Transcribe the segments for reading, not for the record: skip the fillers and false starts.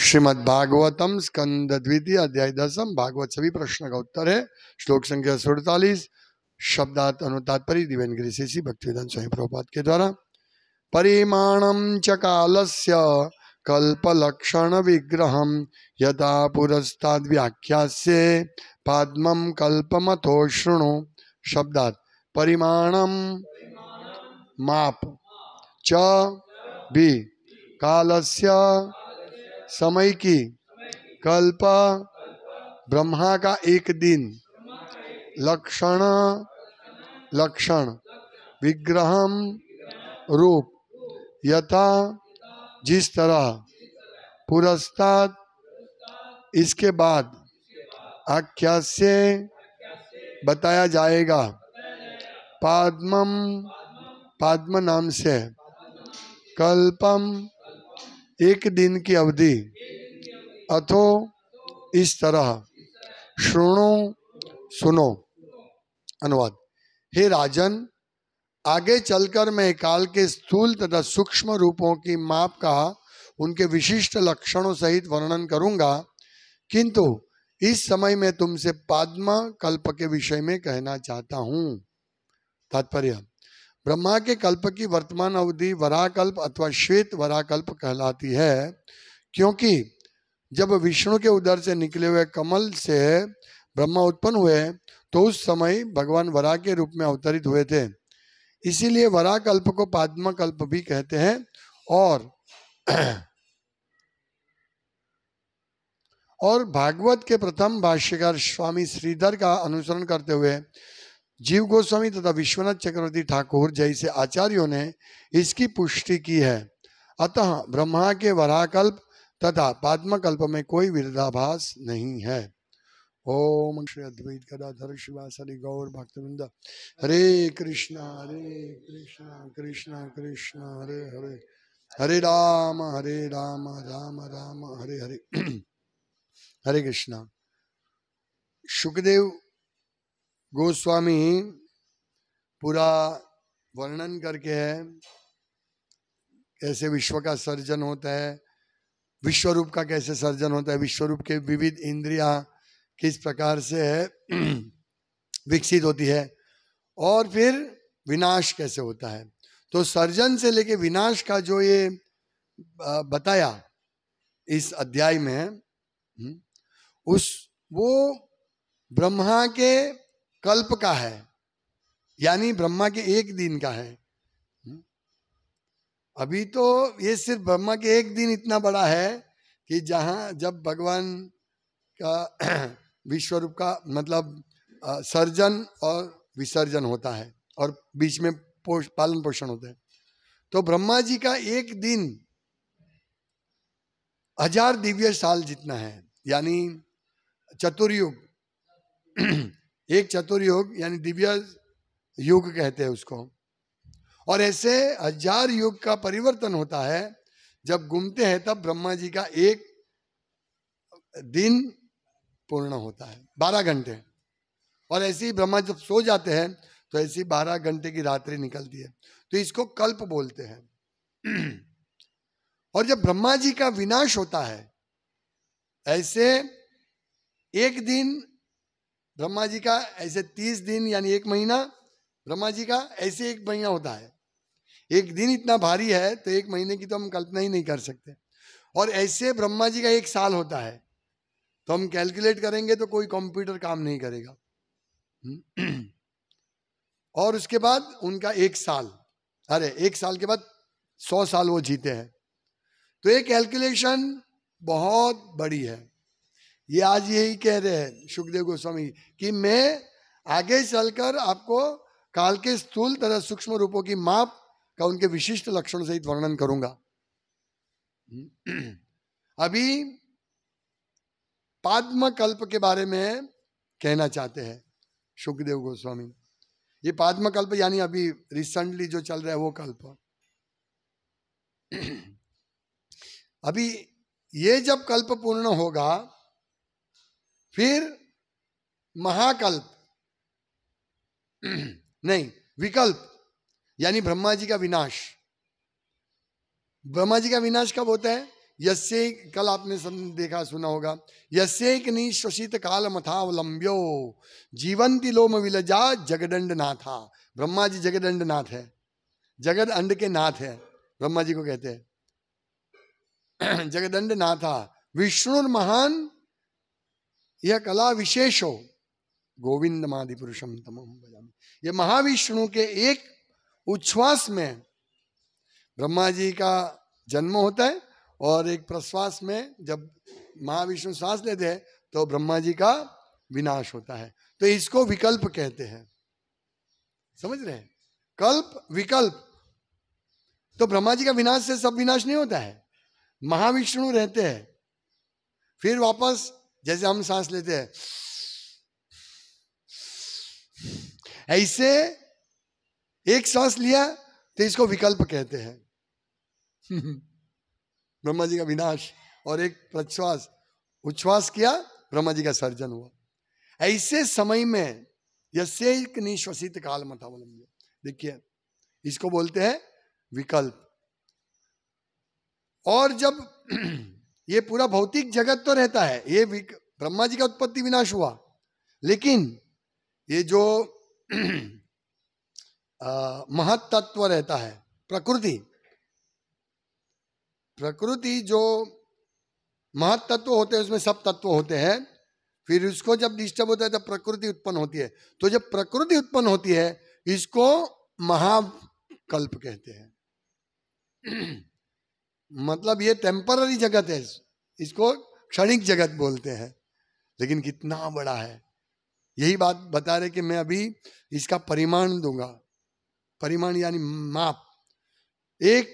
श्रीमद् भागवतम स्कंद द्वितीय अध्याय 10 भागवत सभी प्रश्न का उत्तर है। श्लोक संख्या 47 शब्दार्थ अनुतात्पर्य दिव्यगिरी श्री भक्तिवेदांत स्वामी प्रभुपाद के द्वारा। परिमाणम च कालस्य कल्पलक्षण विग्रहम यथा पुरस्ताद् व्याख्यास्ये पाद्मं कल्पमथो शृणु। शब्दार्थ परिमाणम माप च भी कालस्य समय की कल्प ब्रह्मा का एक दिन लक्षण लक्षण विग्रहम रूप यथा जिस तरह पुरस्ताद इसके बाद आख्यास्य बताया जाएगा पाद्मम पाद्म नाम से कल्पम एक दिन की अवधि अथो इस तरह श्रृणु सुनो। अनुवाद। हे राजन, आगे चलकर मैं काल के स्थूल तथा सूक्ष्म रूपों की माप का उनके विशिष्ट लक्षणों सहित वर्णन करूंगा, किंतु इस समय मैं तुमसे पाद्म कल्प के विषय में कहना चाहता हूं। तात्पर्य। ब्रह्मा के कल्प की वर्तमान अवधि वराकल्प अथवा श्वेत वराकल्प कहलाती है, क्योंकि जब विष्णु के उदर से निकले हुए कमल से ब्रह्मा उत्पन्न हुए तो उस समय भगवान वरा के रूप में अवतरित हुए थे। इसीलिए वराकल्प को पाद्म कल्प भी कहते हैं। और भागवत के प्रथम भाष्यकार स्वामी श्रीधर का अनुसरण करते हुए जीव गोस्वामी तथा विश्वनाथ चक्रवर्ती ठाकुर जैसे आचार्यों ने इसकी पुष्टि की है। अतः ब्रह्मा के वराकल्प तथा पाद्मकल्प में कोई विरोधाभास नहीं है। ओम श्री अद्वैत गदाधर शिवासादि गौर भक्तवृंद। हरे कृष्णा कृष्णा कृष्णा हरे हरे, हरे राम राम राम हरे हरे। हरे कृष्णा। शुकदेव गोस्वामी पूरा वर्णन करके है कैसे विश्व का सर्जन होता है, विश्वरूप का कैसे सर्जन होता है, विश्वरूप के विविध इंद्रियां किस प्रकार से विकसित होती है, और फिर विनाश कैसे होता है। तो सर्जन से लेके विनाश का जो ये बताया इस अध्याय में, वो ब्रह्मा के कल्प का है, यानी ब्रह्मा के एक दिन का है। अभी तो ये सिर्फ ब्रह्मा के एक दिन इतना बड़ा है कि जब भगवान का विश्वरूप का मतलब सर्जन और विसर्जन होता है और बीच में पालन पोषण होता है, तो ब्रह्मा जी का एक दिन 1000 दिव्य साल जितना है, यानी चतुर्युग। एक चतुर्युग यानी दिव्य युग कहते हैं उसको। और ऐसे 1000 युग का परिवर्तन होता है। जब घूमते हैं तब ब्रह्मा जी का एक दिन पूर्ण होता है, 12 घंटे। और ऐसे ही ब्रह्मा जब सो जाते हैं तो ऐसी 12 घंटे की रात्रि निकलती है, तो इसको कल्प बोलते हैं। और जब ब्रह्मा जी का विनाश होता है, ऐसे एक दिन ब्रह्मा जी का, ऐसे 30 दिन यानी एक महीना ब्रह्मा जी का, ऐसे एक महीना होता है। एक दिन इतना भारी है तो एक महीने की तो हम कल्पना ही नहीं कर सकते। और ऐसे ब्रह्मा जी का एक साल होता है, तो हम कैलकुलेट करेंगे तो कोई कंप्यूटर काम नहीं करेगा। और उसके बाद उनका एक साल, एक साल के बाद 100 साल वो जीते हैं। तो ये कैलकुलेशन बहुत बड़ी है। ये आज यही कह रहे हैं शुकदेव गोस्वामी कि मैं आगे चलकर आपको काल के स्थूल तथा सूक्ष्म रूपों की माप का उनके विशिष्ट लक्षणों सहित वर्णन करूंगा। अभी पाद्म कल्प के बारे में कहना चाहते हैं शुकदेव गोस्वामी। ये पाद्म कल्प यानी अभी रिसेंटली जो चल रहा है वो कल्प। अभी ये जब कल्प पूर्ण होगा, फिर महाकल्प नहीं, विकल्प यानी ब्रह्मा जी का विनाश। ब्रह्मा जी का विनाश कब होता है यस्य, कल आपने देखा सुना होगा, यस्यैक निश्वसित काल मथावलंब्यो जीवंती लोम विलजा जगदंड नाथा। ब्रह्मा जी जगदंड नाथ है, जगद अंड के नाथ है, ब्रह्मा जी को कहते हैं जगदंड नाथा। विष्णु महान यह कला विशेषो गोविंद मादि पुरुषम तमम भजामि। ये महाविष्णु के एक उच्छ्वास में ब्रह्मा जी का जन्म होता है और एक प्रश्वास में जब महाविष्णु सांस लेते हैं तो ब्रह्मा जी का विनाश होता है। तो इसको विकल्प कहते हैं, समझ रहे हैं? कल्प विकल्प। तो ब्रह्मा जी का विनाश से सब विनाश नहीं होता है, महाविष्णु रहते हैं, फिर वापस जैसे हम सांस लेते हैं ऐसे एक सांस लिया तो इसको विकल्प कहते हैं ब्रह्मा जी का विनाश, और एक प्रश्वास उच्छ्वास किया, ब्रह्मा जी का सर्जन हुआ। ऐसे समय में यस्यैक निश्वसित काल मथावलंब्यो, देखिए इसको बोलते हैं विकल्प। और जब ये पूरा भौतिक जगत तो रहता है, ये ब्रह्मा जी का उत्पत्ति विनाश हुआ, लेकिन ये जो महत तत्व रहता है प्रकृति, प्रकृति जो महत तत्व होते हैं उसमें सब तत्व होते हैं, फिर उसको जब डिस्टर्ब होता है तब प्रकृति उत्पन्न होती है। तो जब प्रकृति उत्पन्न होती है इसको महाकल्प कहते हैं मतलब ये टेम्पररी जगत है, इसको क्षणिक जगत बोलते हैं, लेकिन कितना बड़ा है। यही बात बता रहे कि मैं अभी इसका परिमाण दूंगा, परिमाण यानी माप। एक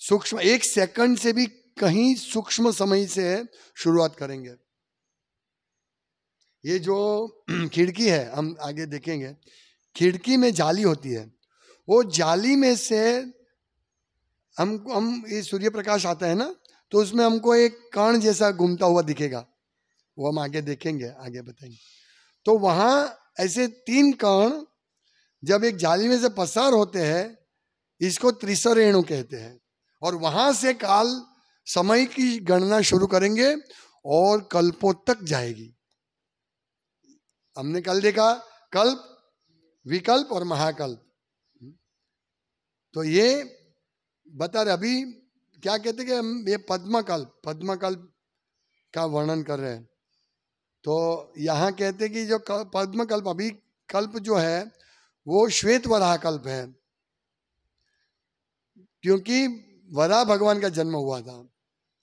सूक्ष्म, एक सेकंड से भी कहीं सूक्ष्म समय से शुरुआत करेंगे। ये जो खिड़की है हम आगे देखेंगे, खिड़की में जाली होती है, वो जाली में से हम ये सूर्य प्रकाश आता है ना, तो उसमें हमको एक कण जैसा घूमता हुआ दिखेगा, वो हम आगे देखेंगे, आगे बताएंगे। तो वहां ऐसे 3 कण जब एक जाली में से पसार होते हैं, इसको त्रिसरेणु कहते हैं, और वहां से काल समय की गणना शुरू करेंगे और कल्पों तक जाएगी। हमने कल देखा कल्प, विकल्प और महाकल्प। तो ये बता रहे, अभी क्या कहते कि हम ये पद्मकल्प का वर्णन कर रहे हैं। तो यहाँ कहते कि जो पद्मकल्प, अभी कल्प जो है वो श्वेत वराह कल्प है, क्योंकि वराह भगवान का जन्म हुआ था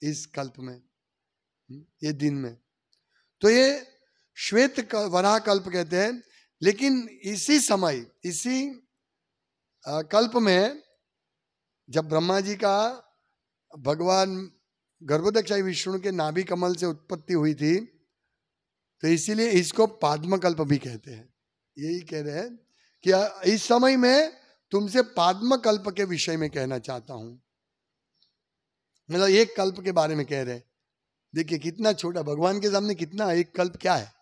इस कल्प में, ये दिन में। तो ये श्वेत वराह कल्प कहते हैं। लेकिन इसी समय, इसी कल्प में जब ब्रह्मा जी का भगवान गर्भोदक्षाई विष्णु के नाभि कमल से उत्पत्ति हुई थी, तो इसीलिए इसको पाद्मकल्प भी कहते हैं। यही कह रहे हैं कि इस समय में तुमसे पाद्मकल्प के विषय में कहना चाहता हूं, मतलब एक कल्प के बारे में कह रहे हैं। देखिए कितना छोटा, भगवान के सामने कितना, एक कल्प क्या है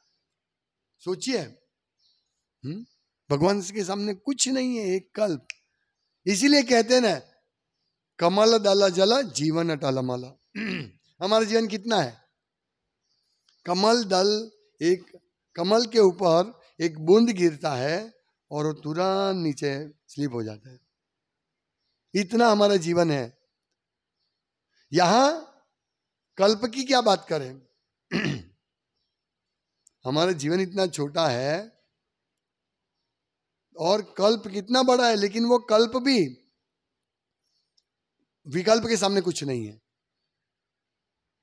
सोचिए। भगवान के सामने कुछ नहीं है, एक कल्प। इसीलिए कहते हैं ना, कमल दल जल जीवन टलमल। हमारा जीवन कितना है, कमल दल, एक कमल के ऊपर एक बूंद गिरता है और वो तुरंत नीचे स्लिप हो जाता है, इतना हमारा जीवन है। यहां कल्प की क्या बात करें हमारा जीवन इतना छोटा है और कल्प कितना बड़ा है, लेकिन वो कल्प भी विकल्प के सामने कुछ नहीं है।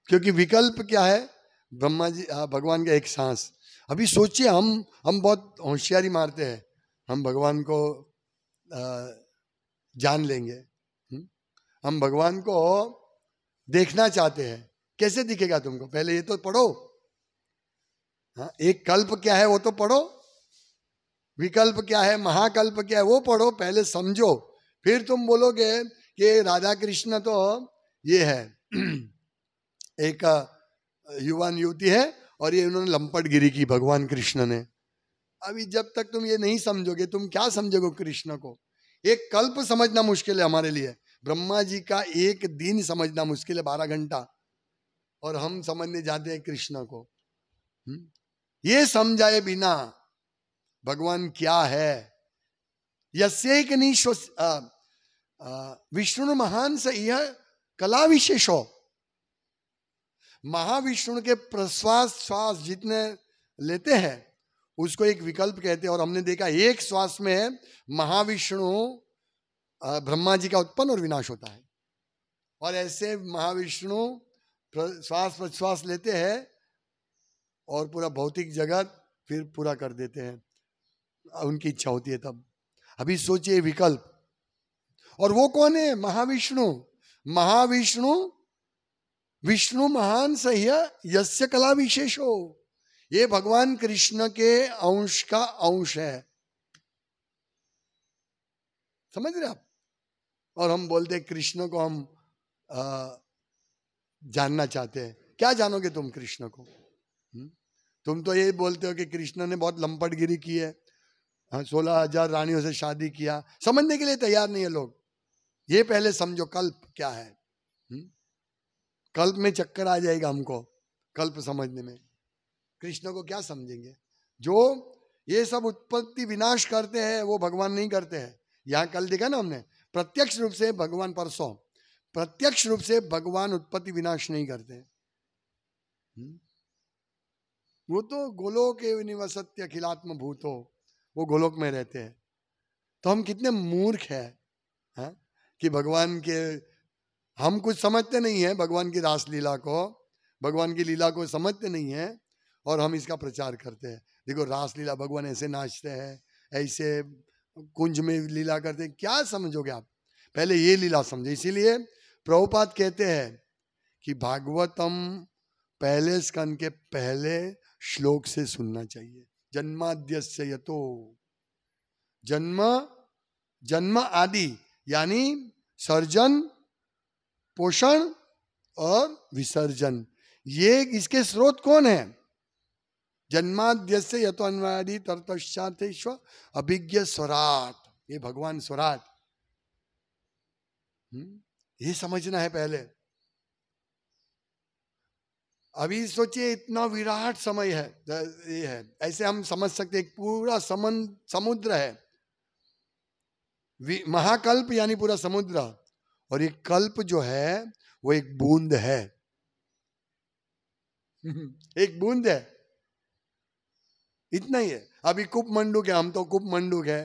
क्योंकि विकल्प क्या है, ब्रह्मा जी भगवान का एक सांस। अभी सोचिए, हम बहुत होशियारी मारते हैं, हम भगवान को जान लेंगे, हम भगवान को देखना चाहते हैं। कैसे दिखेगा तुमको, पहले ये तो पढ़ो। हाँ, एक कल्प क्या है वो तो पढ़ो, विकल्प क्या है, महाकल्प क्या है वो पढ़ो, पहले समझो, फिर तुम बोलोगे कि राधा कृष्ण तो ये है एक युवान युवती है और ये उन्होंने लंपटगिरी की भगवान कृष्ण ने। अभी जब तक तुम ये नहीं समझोगे, तुम क्या समझोगे कृष्ण को। एक कल्प समझना मुश्किल है हमारे लिए, ब्रह्मा जी का एक दिन समझना मुश्किल है, 12 घंटा, और हम समझने जाते हैं कृष्ण को। ये समझाए बिना भगवान क्या है, यस्यैक निश्व विष्णु महान से यह कला विशेषो। महाविष्णु के प्रश्वास श्वास जितने लेते हैं उसको एक विकल्प कहते हैं, और हमने देखा एक श्वास में महाविष्णु ब्रह्मा जी का उत्पन्न और विनाश होता है, और ऐसे महाविष्णु श्वास प्रश्वास लेते हैं और पूरा भौतिक जगत फिर पूरा कर देते हैं, उनकी इच्छा होती है तब। अभी सोचिए विकल्प, और वो कौन है? महाविष्णु। महाविष्णु विष्णु महान सह्य यस्य कला विशेषो, ये भगवान कृष्ण के अंश का अंश है, समझ रहे आप? और हम बोलते हैं कृष्ण को हम जानना चाहते हैं। क्या जानोगे तुम कृष्ण को? तुम तो ये बोलते हो कि कृष्ण ने बहुत लंपटगिरी की है, 16,000 रानियों से शादी किया। समझने के लिए तैयार नहीं है लोग। ये पहले समझो कल्प क्या है। कल्प में चक्कर आ जाएगा हमको कल्प समझने में। कृष्ण को क्या समझेंगे? जो ये सब उत्पत्ति विनाश करते हैं वो भगवान नहीं करते हैं। यहाँ कल देखा ना हमने, प्रत्यक्ष रूप से भगवान, परसों प्रत्यक्ष रूप से भगवान उत्पत्ति विनाश नहीं करते। वो तो गोलोक निवसत्य अखिलात्म भूतो, वो गोलोक में रहते हैं। तो हम कितने मूर्ख हैं कि भगवान के, हम कुछ समझते नहीं है भगवान की रासलीला को, भगवान की लीला को समझते नहीं है, और हम इसका प्रचार करते हैं। देखो रासलीला, भगवान ऐसे नाचते हैं, ऐसे कुंज में लीला करते हैं। क्या समझोगे आप? पहले ये लीला समझे। इसीलिए प्रभुपाद कहते हैं कि भागवतम पहले स्कंद के पहले श्लोक से सुनना चाहिए। जन्माद्यस्य यतो, जन्म आदि यानी सर्जन, पोषण और विसर्जन, ये इसके स्रोत कौन है? जन्माद्यस्य यतो अन्वादि ततश्चातेश्व अभिज्ञ स्वराट, ये भगवान स्वराट। ये समझना है पहले। अभी सोचिए इतना विराट समय है, ये है, ऐसे हम समझ सकते एक पूरा समुद्र है, महाकल्प यानी पूरा समुद्र, और एक कल्प जो है वो एक बूंद है। एक बूंद है, इतना ही है। अभी कुप मंडूक है, हम तो कुप मंडूक है,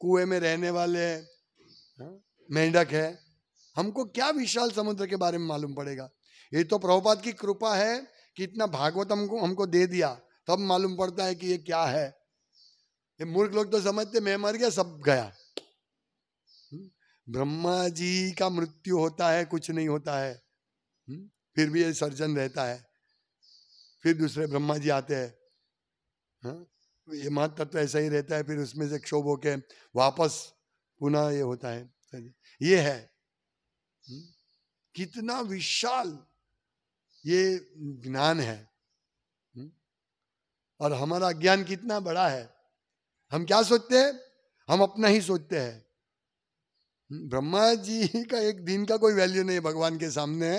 कुएं में रहने वाले मेंढक है, हमको क्या विशाल समुद्र के बारे में मालूम पड़ेगा? ये तो प्रभुपाद की कृपा है कि इतना भागवत हमको दे दिया, तब मालूम पड़ता है कि ये क्या है। ये मूर्ख लोग तो समझते मैं मर गया सब गया। ब्रह्मा जी का मृत्यु होता है, कुछ नहीं होता है, फिर भी ये सर्जन रहता है, फिर दूसरे ब्रह्मा जी आते हैं, ये महत तत्व ऐसा ही रहता है, फिर उसमें से क्षोभ होके वापस पुनः ये होता है। ये है कितना विशाल ये ज्ञान है, और हमारा ज्ञान कितना बड़ा है। हम क्या सोचते हैं? हम अपना ही सोचते हैं। ब्रह्मा जी का एक दिन का कोई वैल्यू नहीं है भगवान के सामने,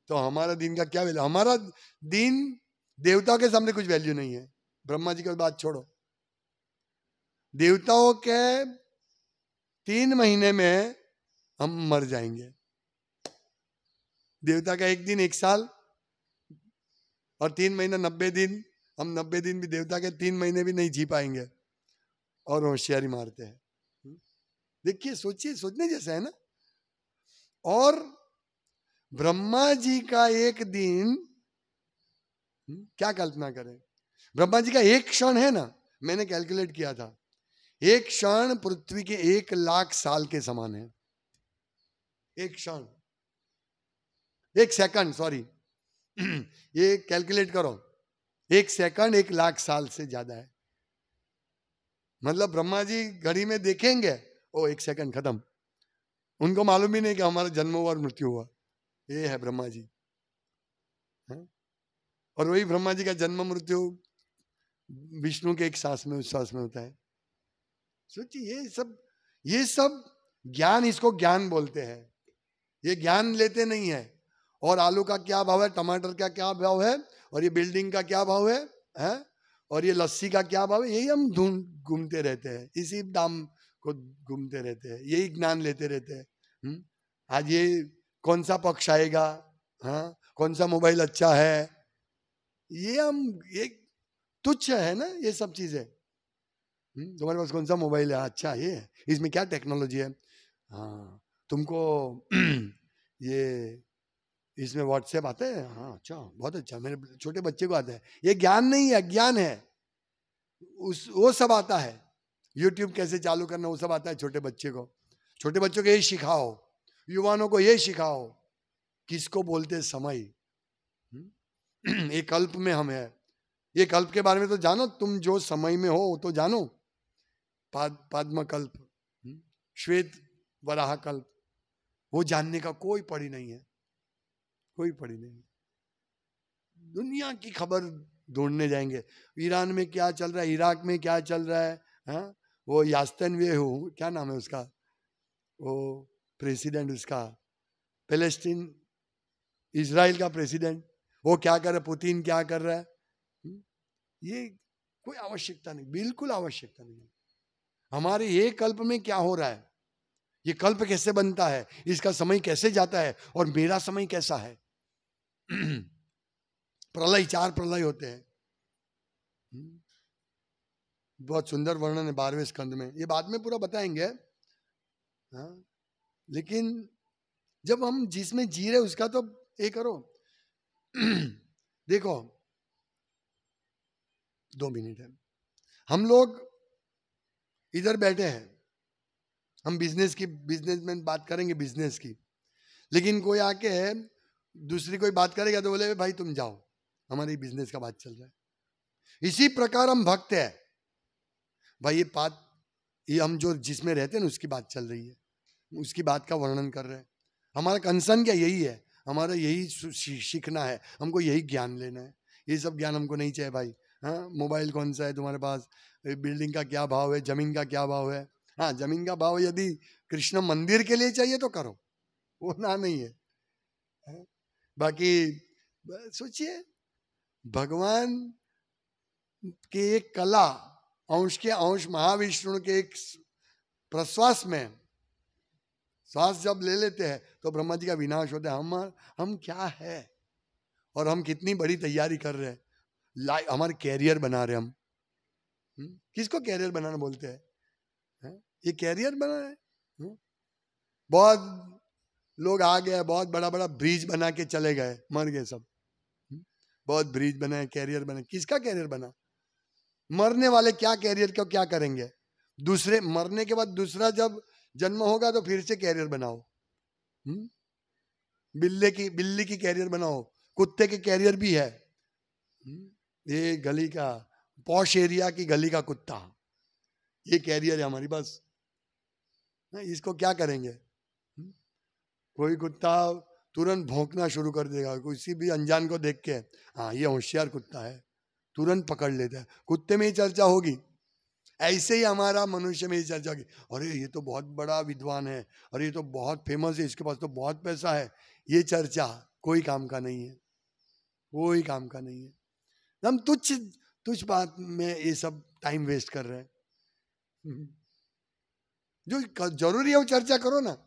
तो हमारा दिन का क्या वैल्यू? हमारा दिन देवताओं के सामने कुछ वैल्यू नहीं है। ब्रह्मा जी की बात छोड़ो, देवताओं के 3 महीने में हम मर जाएंगे। देवता का एक दिन 1 साल, और 3 महीना 90 दिन। हम 90 दिन भी, देवता के 3 महीने भी नहीं जी पाएंगे, और होशियारी मारते हैं। देखिए, सोचिए, सोचने जैसा है ना। और ब्रह्मा जी का एक दिन, क्या कल्पना करें, ब्रह्मा जी का एक क्षण है ना, मैंने कैलकुलेट किया था, एक क्षण पृथ्वी के 1 लाख साल के समान है। एक क्षण, 1 सेकंड, सॉरी, ये कैलकुलेट करो, 1 सेकंड 1 लाख साल से ज्यादा है। मतलब ब्रह्मा जी घड़ी में देखेंगे, ओ 1 सेकंड खत्म। उनको मालूम ही नहीं कि हमारा जन्म हुआ और मृत्यु हुआ। ये है ब्रह्मा जी। और वही ब्रह्मा जी का जन्म मृत्यु विष्णु के एक सांस में, उस सांस में होता है। सोचिए, ये सब ज्ञान, इसको ज्ञान बोलते हैं। ये ज्ञान लेते नहीं है। और आलू का क्या भाव है, टमाटर का क्या भाव है, और ये बिल्डिंग का क्या भाव है? और ये लस्सी का क्या भाव है, यही हम घूमते रहते हैं, इसी दाम को घूमते रहते हैं, यही ज्ञान लेते रहते हैं। आज ये कौन सा पक्ष आएगा, हाँ, कौन सा मोबाइल अच्छा है, ये तुच्छ है ना ये सब चीजें। तुम्हारे पास कौन सा मोबाइल है, अच्छा ये है, इसमें क्या टेक्नोलॉजी है, हाँ तुमको ये इसमें व्हाट्सएप आता है, हाँ अच्छा बहुत अच्छा, मेरे छोटे बच्चे को आता है। ये ज्ञान नहीं है, अज्ञान है। वो सब आता है, यूट्यूब कैसे चालू करना वो सब आता है छोटे बच्चे को। छोटे बच्चों को यही सिखाओ, युवाओं को यही सिखाओ, किसको बोलते समय। एक कल्प में हम है, ये कल्प के बारे में तो जानो, तुम जो समय में हो वो तो जानो। पद्म कल्प, श्वेत वराह कल्प, वो जानने का कोई पड़ी नहीं है, कोई पड़ी नहीं। दुनिया की खबर ढूंढने जाएंगे, ईरान में क्या चल रहा है, इराक में क्या चल रहा है, हाँ? वो यास्तन वे हो, क्या नाम है उसका, वो प्रेसिडेंट उसका, पैलेस्टीन इजराइल का प्रेसिडेंट, वो क्या कर रहा है, पुतिन क्या कर रहा है, ये कोई आवश्यकता नहीं, बिल्कुल आवश्यकता नहीं। हमारे ये कल्प में क्या हो रहा है, ये कल्प कैसे बनता है, इसका समय कैसे जाता है, और मेरा समय कैसा है। प्रलय, 4 प्रलय होते हैं, बहुत सुंदर वर्णन है 12वें स्कंद में, ये बाद में पूरा बताएंगे, हाँ? लेकिन जब हम जिसमें जी रहे उसका तो ये करो। देखो 2 मिनट है, हम लोग इधर बैठे हैं, हम बिजनेस में बात करेंगे बिजनेस की, लेकिन कोई आके दूसरी कोई बात करेगा तो बोले भाई तुम जाओ, हमारी बिजनेस का बात चल रहा है। इसी प्रकार हम भक्त है भाई, ये हम जो जिसमें रहते हैं ना उसकी बात चल रही है, उसकी बात का वर्णन कर रहे हैं। हमारा कंसर्न क्या यही है, हमारा यही सीखना है, हमको यही ज्ञान लेना है। ये सब ज्ञान हमको नहीं चाहिए भाई। हाँ, मोबाइल कौन सा है तुम्हारे पास, बिल्डिंग का क्या भाव है, जमीन का क्या भाव है। हाँ, जमीन का भाव यदि कृष्ण मंदिर के लिए चाहिए तो करो, वो ना नहीं है। बाकी सोचिए, भगवान के एक कला, अंश के अंश महाविष्णु के एक प्रश्वास में श्वास जब ले लेते हैं तो ब्रह्मा जी का विनाश होता है। हम क्या है, और हम कितनी बड़ी तैयारी कर रहे हैं, हमारे कैरियर बना रहे हम। किसको कैरियर बनाना बोलते हैं, ये कैरियर बना है। बहुत लोग आ गए, बहुत बड़ा बड़ा ब्रिज बना के चले गए, मर गए सब। बहुत ब्रिज बनाए, कैरियर बना, किसका कैरियर बना। मरने वाले क्या कैरियर को क्या करेंगे, दूसरे मरने के बाद दूसरा जब जन्म होगा तो फिर से कैरियर बनाओ। बिल्ली की कैरियर बनाओ, कुत्ते के कैरियर भी है। ये गली का पॉश एरिया की गली का कुत्ता, ये कैरियर है हमारी पास। इसको क्या करेंगे, कोई कुत्ता तुरंत भौंकना शुरू कर देगा, किसी भी अनजान को देख के, हाँ ये होशियार कुत्ता है, तुरंत पकड़ लेता है। कुत्ते में ही चर्चा होगी, ऐसे ही हमारा मनुष्य में ही चर्चा होगी। अरे ये तो बहुत बड़ा विद्वान है, अरे ये तो बहुत फेमस है, इसके पास तो बहुत पैसा है। ये चर्चा कोई काम का नहीं है, कोई काम का नहीं है। हम तुच्छ बात में ये सब टाइम वेस्ट कर रहे हैं। जो जरूरी है वो चर्चा करो ना।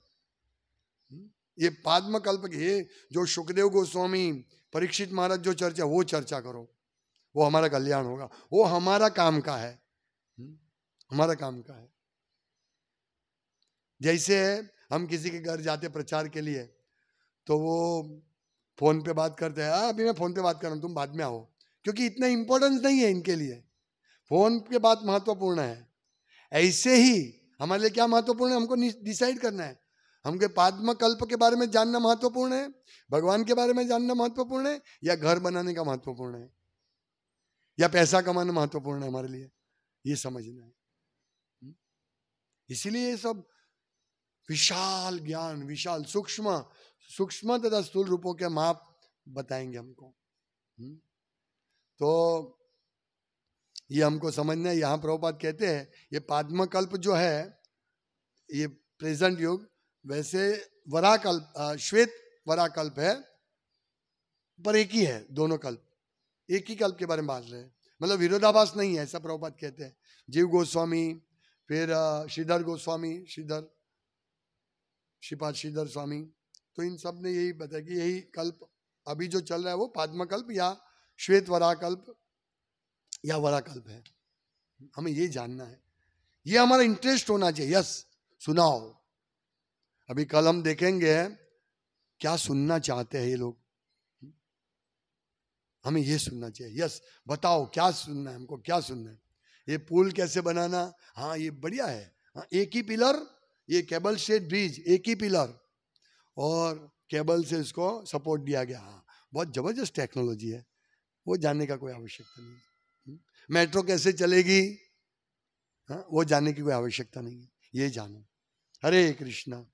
ये पाद्म कल्प के जो सुखदेव गोस्वामी, परीक्षित महाराज जो चर्चा, वो चर्चा करो, वो हमारा कल्याण होगा, वो हमारा काम का है, हमारा काम का है। जैसे हम किसी के घर जाते प्रचार के लिए, तो वो फोन पे बात करते हैं, अभी मैं फोन पे बात कर रहा हूँ, तुम बाद में आओ, क्योंकि इतना इंपॉर्टेंस नहीं है इनके लिए, फोन पे बात महत्वपूर्ण है। ऐसे ही हमारे लिए क्या महत्वपूर्ण है, हमको डिसाइड करना है। हमको पाद्म कल्प के बारे में जानना महत्वपूर्ण है, भगवान के बारे में जानना महत्वपूर्ण है, या घर बनाने का महत्वपूर्ण है, या पैसा कमाना महत्वपूर्ण है हमारे लिए, ये समझना है। इसीलिए ये सब विशाल ज्ञान, विशाल सूक्ष्म तथा स्थूल रूपों के माप बताएंगे हमको। तो ये हमको समझना है। यहाँ प्रभुपाद कहते हैं ये पाद्म कल्प जो है, ये प्रेजेंट युग वैसे वराकल्प श्वेत वराकल्प है, पर एक ही है, दोनों कल्प एक ही कल्प के बारे में बात रहे हैं, मतलब विरोधाभास नहीं है, ऐसा प्रभुपाद कहते हैं। जीव गोस्वामी, फिर श्रीधर गोस्वामी, श्रीपाद श्रीधर स्वामी, तो इन सब ने यही बताया कि यही कल्प अभी जो चल रहा है वो पाद्म कल्प या श्वेत वराकल्प या वराकल्प है। हमें ये जानना है, ये हमारा इंटरेस्ट होना चाहिए। यस, सुनाओ। अभी कल हम देखेंगे क्या सुनना चाहते हैं ये लोग, हमें ये सुनना चाहिए। यस, बताओ क्या सुनना है, हमको क्या सुनना है। ये पुल कैसे बनाना, हाँ ये बढ़िया है। हाँ, एक ही पिलर, ये केबल स्टेड ब्रिज, एक ही पिलर और केबल से इसको सपोर्ट दिया गया। हाँ, बहुत जबरदस्त टेक्नोलॉजी है, वो जानने का कोई आवश्यकता नहीं। मेट्रो कैसे चलेगी, हाँ वो जानने की कोई आवश्यकता नहीं है, ये जानो। हरे कृष्णा।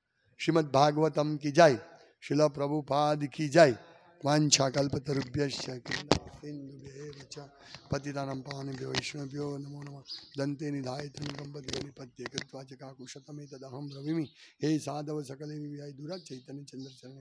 श्रीमद् भागवतम की जय, श्रील प्रभुपाद की जय। वाञ्छाकल्पतरुभ्यश्च कृष्णसिन्धुभ्येव च पतितानां पावनेभ्यो वैष्णवेभ्यो नमो नमः। दन्ते निधाय तनुकम्पतियो निपत्ये कृत्वा च काकुशतमेतदहं ब्रवीमि। हे साधव सकले विहाय दूरा चैतन्य चंद्र चरण।